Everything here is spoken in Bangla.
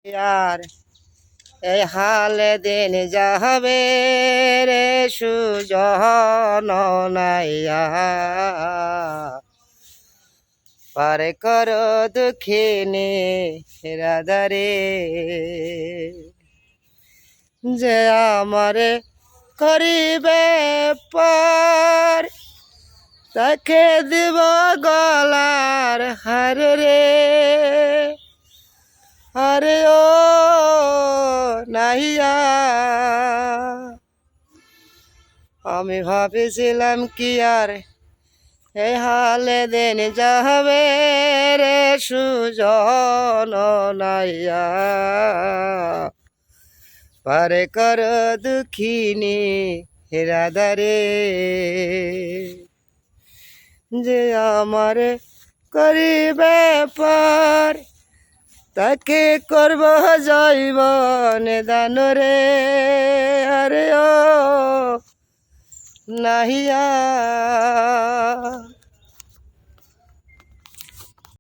আর এই হালে দিন যাবে রে সুজন নাইয়া পারে কর দুঃখিনী রাধারে যে আমারে করিবে পার তাকে দিব গলার হার রে আরে ও নাইয়া আমি ভাবেছিলাম কি আর এই হালে দিন যাবে রে সুজন নাইয়া পারে কর দুঃখিনী রাধারে যে আমারে করিবে পার তাকে করব জৈবন দান রে আরে ও নাহিয়া